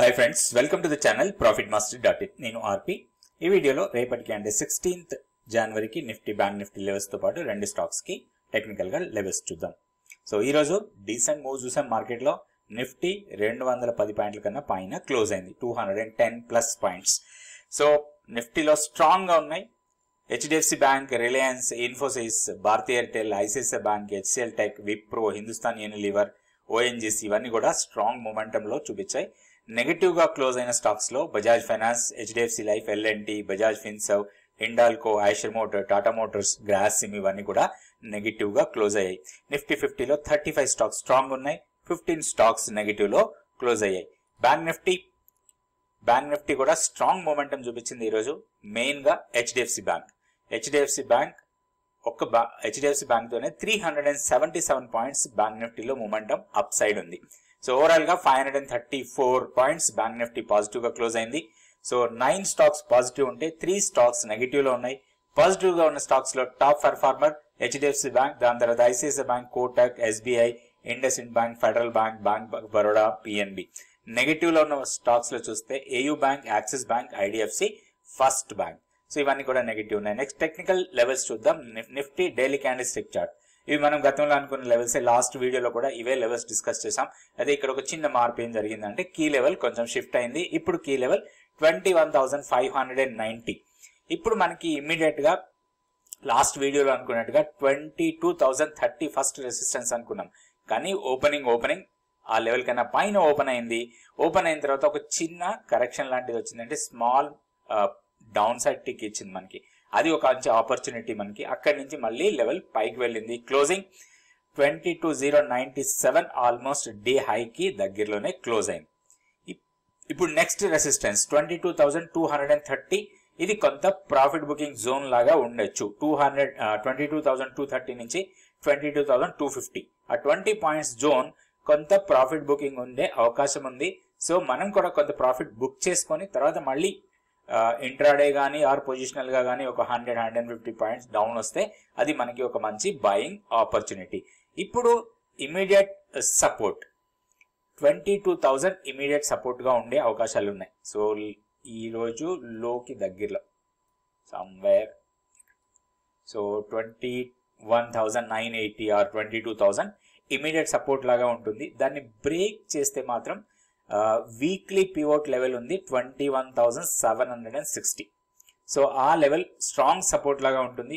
Hi friends, welcome to the channel profitmaster.in. నేను RP. ఈ వీడియోలో రేపటికి అంటే 16th జనవరికి నిఫ్టీ బ్యాంక్ నిఫ్టీ లెవెల్స్ తో పాటు రెండు స్టాక్స్ కి టెక్నికల్ గా లెవెల్స్ చూద్దాం. సో ఈ రోజు డీసెంట్ మూవ్ చూసాం. మార్కెట్ లో నిఫ్టీ 210 పాయింట్ల కన్నా పైన క్లోజ్ అయింది, 210 ప్లస్ పాయింట్స్. సో నిఫ్టీలో స్ట్రాంగ్ గా ఉన్నాయి హెచ్డిఎఫ్సి బ్యాంక్, రిలయన్స్, ఇన్ఫోసిస్, భారతీ ఎయిర్టెల్, ఐసిఐసిఐ బ్యాంక్, హెచ్సిఎల్ టెక్, విప్రో, హిందుస్థాన్ యూనిలివర్, ఓఎన్జీసీ ఇవన్నీ కూడా స్ట్రాంగ్ మొమెంటం లో చూపించాయి. నెగటివ్ గా క్లోజ్ అయిన స్టాక్స్ లో బజాజ్ ఫైనాన్స్, హెచ్డిఎఫ్సి లైఫ్, ఎల్ఎన్టీ, బజాజ్ ఫిన్సర్వ్, హిండాల్కో, ఐషర్ మోటార్, టాటా మోటార్స్, గ్రాసిమ్ ఇవన్నీ కూడా నెగటివ్ గా క్లోజ్ అయ్యాయి. నిఫ్టీ 50లో 35 స్టాక్స్ స్ట్రాంగ్ ఉన్నాయి, 15 స్టాక్స్ నెగటివ్ లో క్లోజ్ అయ్యాయి. బ్యాంక్ నిఫ్టీ కూడా స్ట్రాంగ్ మొమెంటం చూపించింది ఈ రోజు. మెయిన్ గా హెచ్డిఎఫ్సి బ్యాంక్ హెచ్డిఎఫ్సి బ్యాంక్ తోనే 377 పాయింట్స్ బ్యాంక్ నిఫ్టీలో మొమెంటం అప్ సైడ్ ఉంది. సో ఓవరాల్ గా 534 పాయింట్స్ బ్యాంక్ నిఫ్టీ పాజిటివ్ గా క్లోజ్ అయింది. సో 9 స్టాక్స్ పాజిటివ్ ఉంటే 3 స్టాక్స్ నెగటివ్ లో ఉన్నాయి. పాజిటివ్ గా ఉన్న స్టాక్స్ లో టాప్ పర్ఫార్మర్ హెచ్డిఎఫ్సి బ్యాంక్, దాని తర్వాత ICICI bank, Kotak, SBI, IndusInd bank, federal bank, bank of Baroda, PNB. Negative లో ఉన్న స్టాక్స్ లో చూస్తే AU bank, axis bank, IDFC, first bank. So ఇవన్నీ కూడా నెగటివ్ ఉన్నాయి. నెక్స్ట్ టెక్నికల్ లెవెల్స్ చూద్దాం. Nifty daily candle stick chart. ఇవి మనం గతంలో అనుకున్న లెవెల్స్, లాస్ట్ వీడియోలో కూడా ఇవే లెవెల్స్ డిస్కస్ చేసాం. అదే ఇక్కడ ఒక చిన్న మార్పు ఏం జరిగిందంటే కీ లెవెల్ కొంచెం షిఫ్ట్ అయింది. ఇప్పుడు కీ లెవెల్ 21,590. ఇప్పుడు మనకి ఇమ్మీడియట్ గా లాస్ట్ వీడియోలో అనుకున్నట్టుగా 22,030 ఫస్ట్ రెసిస్టెన్స్ అనుకున్నాం. కానీ ఓపెనింగ్ ఆ లెవెల్ కన్నా పైన ఓపెన్ అయింది. ఓపెన్ అయిన తర్వాత ఒక చిన్న కరెక్షన్ లాంటిది వచ్చిందంటే స్మాల్ డౌన్ సైడ్ టిక్ ఇచ్చింది మనకి. అది ఒక మంచి ఆపర్చునిటీ మనకి. అక్కడి నుంచి మళ్ళీ లెవెల్ పైకి వెళ్ళింది. క్లోజింగ్ 22,097 ఆల్మోస్ట్ డే హై కి దగ్గరలోనే క్లోజ్ అయింది. ఇప్పుడు నెక్స్ట్ రెసిస్టెన్స్ 22,230. ఇది కొంత ప్రాఫిట్ బుకింగ్ జోన్ లాగా ఉండొచ్చు. 22,230 నుంచి 22,250 ఆ 20 పాయింట్స్ జోన్ కొంత ప్రాఫిట్ బుకింగ్ ఉండే అవకాశం ఉంది. సో మనం కూడా కొంత ప్రాఫిట్ బుక్ చేసుకొని తర్వాత మళ్ళీ ఇంట్రాడే గానీ ఆర్ పొజిషనల్ గా గానీ ఒక 100-150 పాయింట్స్ డౌన్ వస్తే అది మనకి ఒక మంచి బయింగ్ ఆపర్చునిటీ. ఇప్పుడు ఇమీడియట్ సపోర్ట్ 22,000 ఇమీడియట్ సపోర్ట్ గా ఉండే అవకాశాలు ఉన్నాయి. సో ఈ రోజు లోకి దగ్గరలో somewhere so 21,980 or 22,000 immediate support లాగా ఉంటుంది. దాన్ని బ్రేక్ చేస్తే మాత్రం వీక్లీ పివోట్ లెవెల్ ఉంది 21,760. సో ఆ లెవెల్ స్ట్రాంగ్ సపోర్ట్ లాగా ఉంటుంది.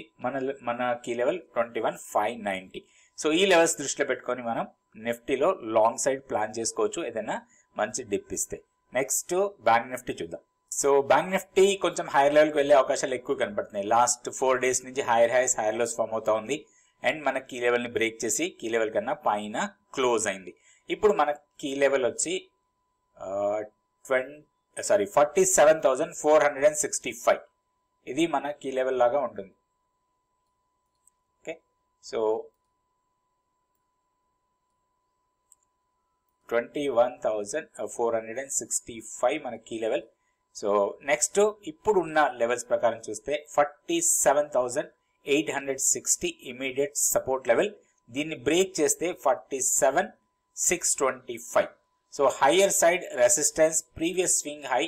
మన కీ లెవెల్ 21,590. సో ఈ లెవెల్స్ దృష్టిలో పెట్టుకొని మనం నిఫ్టీలో లాంగ్ సైడ్ ప్లాన్ చేసుకోవచ్చు ఏదైనా మంచి డిప్ ఇస్తే. నెక్స్ట్ బ్యాంక్ నిఫ్టీ చూద్దాం. సో బ్యాంక్ నిఫ్టీ కొంచెం హైయర్ లెవెల్కి వెళ్ళే అవకాశాలు ఎక్కువ కనపడుతున్నాయి. లాస్ట్ 4 డేస్ నుంచి higher highs higher lows form అవుతా ఉంది. అండ్ మన కీ లెవెల్ ని బ్రేక్ చేసి కీ లెవెల్ కన్నా పైన క్లోజ్ అయింది. ఇప్పుడు మన కీ లెవెల్ వచ్చి 47,465. ఇది మన కీ లెవెల్ లాగా ఉంటుంది. ఓకే, సో 21,465 మన కీ లెవెల్. సో నెక్స్ట్ ఇప్పుడు ఉన్న లెవెల్స్ ప్రకారం చూస్తే 47,860 ఇమీడియట్ సపోర్ట్ లెవెల్. దీన్ని బ్రేక్ చేస్తే 47,625. So higher side resistance previous swing high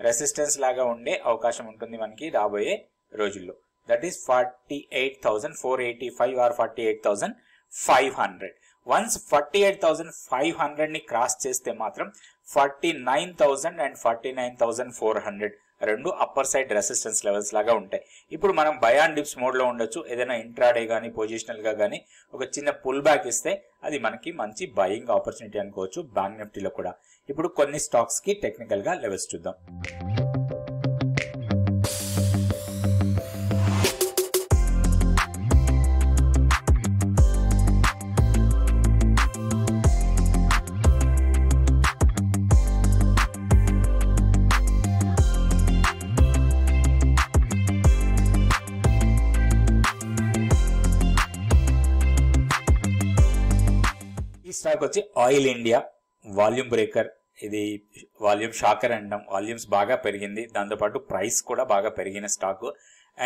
resistance లాగా ఉండే అవకాశం ఉంటుంది మనకి రాబోయే రోజుల్లో. That is 48,485 are 48,500. వన్స్ 48,500 ని క్రాస్ చేస్తే మాత్రం 49,000 అండ్ 49,400 రెండు అప్పర్ సైడ్ రెసిస్టెన్స్ లెవెల్స్ లాగా ఉంటాయి. ఇప్పుడు మనం బై అండ్ డిప్స్ మోడ్ లో ఉండొచ్చు. ఏదైనా ఇంట్రాడే గానీ పొజిషనల్ గా గానీ ఒక చిన్న పుల్ బ్యాక్ ఇస్తే అది మనకి మంచి బయింగ్ ఆపర్చునిటీ అనుకోవచ్చు బ్యాంక్ నిఫ్టీలో కూడా. ఇప్పుడు కొన్ని స్టాక్స్ కి టెక్నికల్ గా లెవెల్స్ చూద్దాం. స్టాక్ వచ్చి ఆయిల్ ఇండియా వాల్యూమ్ బ్రేకర్. ఇది వాల్యూమ్ షాకర్ అంటాం. వాల్యూమ్స్ బాగా పెరిగింది, దాంతోపాటు ప్రైస్ కూడా బాగా పెరిగిన స్టాక్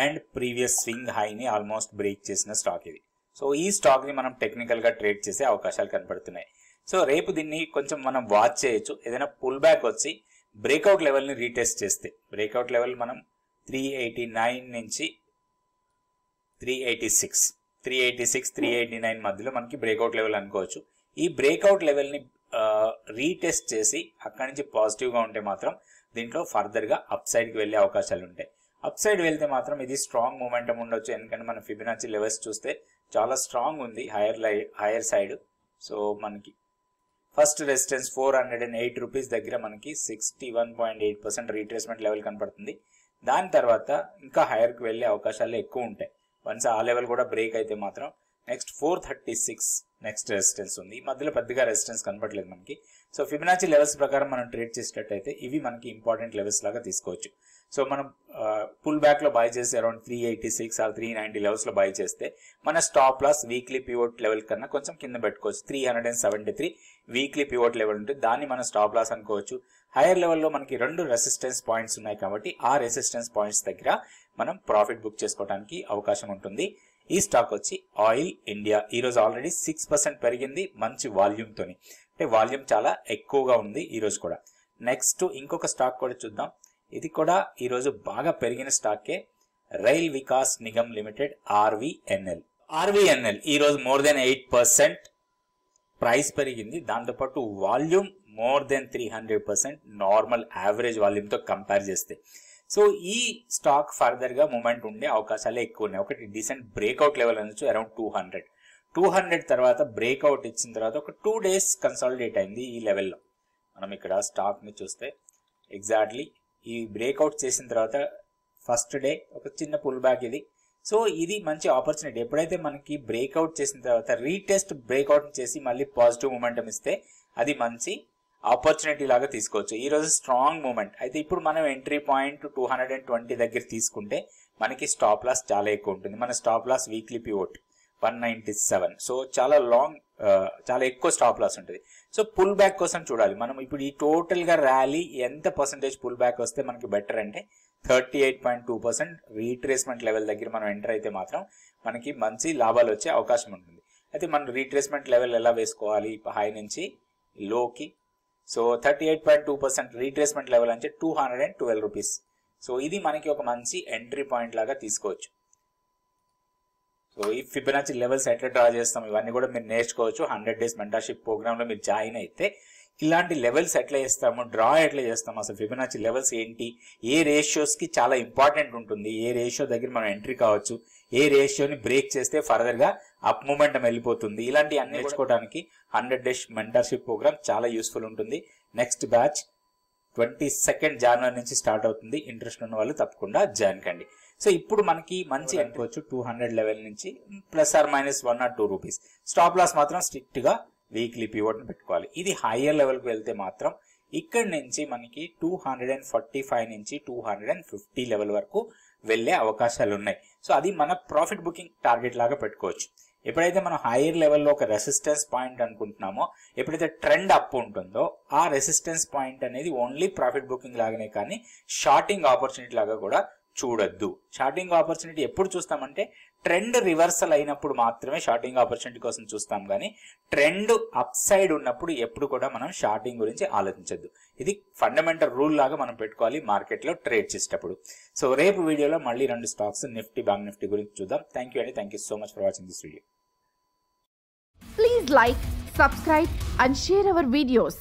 అండ్ ప్రీవియస్ స్వింగ్ హైని ఆల్మోస్ట్ బ్రేక్ చేసిన స్టాక్ ఇది. సో ఈ స్టాక్ ని మనం టెక్నికల్ గా ట్రేడ్ చేసే అవకాశాలు కనపడుతున్నాయి. సో రేపు దీన్ని కొంచెం మనం వాచ్ చేయొచ్చు. ఏదైనా పుల్ బ్యాక్ వచ్చి బ్రేక్అవుట్ లెవెల్ని రీటెస్ట్ చేస్తే, బ్రేక్అవుట్ లెవెల్ మనం 389 నుంచి 386, 389 మధ్యలో మనకి బ్రేక్అవుట్ లెవెల్ అనుకోవచ్చు. ఈ బ్రేక్అవుట్ లెవెల్ని రీటెస్ట్ చేసి అక్కడి నుంచి పాజిటివ్గా ఉంటే మాత్రం దీంట్లో ఫర్దర్గా అప్ సైడ్కి వెళ్ళే అవకాశాలు ఉంటాయి. అప్ సైడ్ వెళ్తే మాత్రం ఇది స్ట్రాంగ్ మూమెంటం ఉండొచ్చు. ఎందుకంటే మన ఫిబొనాచి లెవెల్స్ చూస్తే చాలా స్ట్రాంగ్ ఉంది హైయర్ సైడ్. సో మనకి ఫస్ట్ రెసిస్టెన్స్ 408 రూపీస్ దగ్గర మనకి 61.8% రీట్రేస్మెంట్ లెవెల్ కనపడుతుంది. దాని తర్వాత ఇంకా హైయర్కి వెళ్ళే అవకాశాలు ఎక్కువ ఉంటాయి. వన్స్ ఆ లెవెల్ కూడా బ్రేక్ అయితే మాత్రం నెక్స్ట్ 436 నెక్స్ట్ రెసిస్టెన్స్ ఉంది. ఈ మధ్యలో పెద్దగా రెసిస్టెన్స్ కనపడలేదు మనకి. సో ఫిబొనాచి లెవెల్స్ ప్రకారం మనం ట్రేడ్ చేసేటట్టయితే ఇవి మనకి ఇంపార్టెంట్ లెవెల్స్ లాగా తీసుకోవచ్చు. సో మనం పుల్ బ్యాక్ లో బై చేసి అరౌండ్ 386 ఆర్ 390 లెవెల్స్ లో బై చేస్తే మన stop loss weekly pivot level కన్నా కొంచెం కింద పెట్టుకోవచ్చు. 373 వీక్లీ పివోట్ లెవెల్ ఉంటుంది, దాన్ని మన స్టాప్ లాస్ అనుకోవచ్చు. హైయర్ లెవెల్లో మనకి 2 రెసిస్టెన్స్ పాయింట్స్ ఉన్నాయి కాబట్టి ఆ రెసిస్టెన్స్ పాయింట్స్ దగ్గర మనం ప్రాఫిట్ బుక్ చేసుకోవడానికి అవకాశం ఉంటుంది. ఈ స్టాక్ వచ్చి ఆయిల్ ఇండియా. ఈ రోజు ఆల్రెడీ 6% పెరిగింది మంచి వాల్యూమ్ తోని, అంటే వాల్యూమ్ చాలా ఎక్కువగా ఉంది ఈ రోజు కూడా. నెక్స్ట్ ఇంకొక స్టాక్ కూడా చూద్దాం. ఇది కూడా ఈ రోజు బాగా పెరిగిన స్టాకే, రైల్ వికాస్ నిగమ్ లిమిటెడ్ ఆర్వీఎన్ఎల్. ఈ రోజు మోర్ దెన్ 8% ప్రైస్ పెరిగింది. దాంతోపాటు volume more than 300% normal average volume తో కంపేర్ చేస్తే. సో ఈ స్టాక్ ఫర్దర్ గా మూమెంట్ ఉండే అవకాశాలే ఎక్కువ ఉన్నాయి. ఒకటి డీసెంట్ బ్రేక్అవుట్ లెవెల్ అనొచ్చు అరౌండ్ 200 తర్వాత బ్రేక్అవుట్ ఇచ్చిన తర్వాత ఒక 2 days కన్సాలిడేట్ అయింది ఈ లెవెల్లో. మనం ఇక్కడ స్టాక్ ని చూస్తే ఎగ్జాక్ట్లీ ఈ బ్రేక్అవుట్ చేసిన తర్వాత ఫస్ట్ డే ఒక చిన్న పుల్ బ్యాక్ ఇది. సో ఇది మంచి ఆపర్చునిటీ. ఎప్పుడైతే మనకి బ్రేక్అవుట్ చేసిన తర్వాత రీటెస్ట్ బ్రేక్అవుట్ చేసి మళ్ళీ పాజిటివ్ మూమెంటం ఇస్తే అది మంచి ఆపర్చునిటీ లాగా తీసుకోవచ్చు. ఈ రోజు స్ట్రాంగ్ మూమెంట్ అయితే. ఇప్పుడు మనం ఎంట్రీ పాయింట్ 220 దగ్గర తీసుకుంటే మనకి స్టాప్ లాస్ చాలా ఎక్కువ ఉంటుంది. మన stop loss weekly pivot 197. So చాలా ఎక్కువ స్టాప్ లాస్ ఉంటుంది. సో పుల్ బ్యాక్ కోసం చూడాలి మనం. ఇప్పుడు ఈ టోటల్ గా ర్యాలీ ఎంత పర్సెంటేజ్ పుల్ బ్యాక్ వస్తే మనకి బెటర్ అంటే 38.2% రీట్రేస్మెంట్ లెవెల్ దగ్గర మనం ఎంటర్ అయితే మాత్రం మనకి మంచి లాభాలు వచ్చే అవకాశం ఉంటుంది. అయితే మనం రీట్రేస్మెంట్ లెవెల్ ఎలా వేసుకోవాలి హై నుంచి లోకి? సో 38.2% రీట్రేస్మెంట్ లెవెల్ అంటే 212 రూపీస్. సో ఇది మనకి ఒక మంచి ఎంట్రీ పాయింట్ లాగా తీసుకోవచ్చు. సో ఈ ఫిబొనాచి లెవెల్స్ ఎట్లా డ్రా చేస్తాం ఇవన్నీ కూడా మీరు నేర్చుకోవచ్చు. 100 days మెంటర్షిప్ ప్రోగ్రామ్ లో మీరు జాయిన్ అయితే ఇలాంటి లెవెల్స్ ఎట్లా చేస్తాము, డ్రా ఎట్లా చేస్తాము, అసలు ఫిబొనాచి లెవెల్స్ ఏంటి, ఏ రేషియోస్ కి చాలా ఇంపార్టెంట్ ఉంటుంది, ఏ రేషియో దగ్గర మనం ఎంట్రీ కావచ్చు, ఏ రేషియోని బ్రేక్ చేస్తే ఫర్దర్ గా అప్ మూమెంటం వెళ్ళిపోతుంది, ఇలాంటి అన్ని నేర్చుకోవడానికి 100 days మెంటర్షిప్ ప్రోగ్రామ్ చాలా యూస్ఫుల్ ఉంటుంది. నెక్స్ట్ బ్యాచ్ 22nd January నుంచి స్టార్ట్ అవుతుంది. ఇంట్రెస్ట్ ఉన్న వాళ్ళు తప్పకుండా జాయిన్ కండి. సో ఇప్పుడు మనకి మంచి అనుకోవచ్చు 200 లెవెల్ నుంచి ±1 or 2 రూపీస్. స్టాప్ లాస్ మాత్రం స్ట్రిక్ట్ గా వీక్లీ పివోట్ ని పెట్టుకోవాలి. ఇది హైయర్ లెవెల్ కి వెళ్తే మాత్రం ఇక్కడ నుంచి మనకి 245 నుంచి 250 లెవెల్ వరకు వెళ్లే అవకాశాలు ఉన్నాయి. సో అది మన ప్రాఫిట్ బుకింగ్ టార్గెట్ లాగా పెట్టుకోవచ్చు. ఎప్పుడైతే మనం హైయర్ లెవెల్లో ఒక రెసిస్టెన్స్ పాయింట్ అనుకుంటున్నామో, ఎప్పుడైతే ట్రెండ్ అప్ ఉంటుందో ఆ రెసిస్టెన్స్ పాయింట్ అనేది ఓన్లీ ప్రాఫిట్ బుకింగ్ లాగానే కానీ షార్టింగ్ ఆపర్చునిటీ లాగా కూడా చూడొద్దు. షార్టింగ్ ఆపర్చునిటీ ఎప్పుడు చూస్తామంటే ట్రెండ్ రివర్సల్ అయినప్పుడు మాత్రమే షార్టింగ్ ఆపర్చునిటీ కోసం చూస్తాం, కానీ ట్రెండ్ అప్ సైడ్ ఉన్నప్పుడు ఎప్పుడు కూడా మనం షార్టింగ్ గురించి ఆలోచించద్దు. ఇది ఫండమెంటల్ రూల్ లాగా మనం పెట్టుకోవాలి మార్కెట్ లో ట్రేడ్ చేసేటప్పుడు. సో రేపు వీడియోలో మళ్ళీ 2 స్టాక్స్ నిఫ్టీ, బ్యాంక్ నిఫ్టీ గురించి చూద్దాం. థ్యాంక్ యూ అండి. Thank you so much for watching this video. Please like, subscribe and share our videos.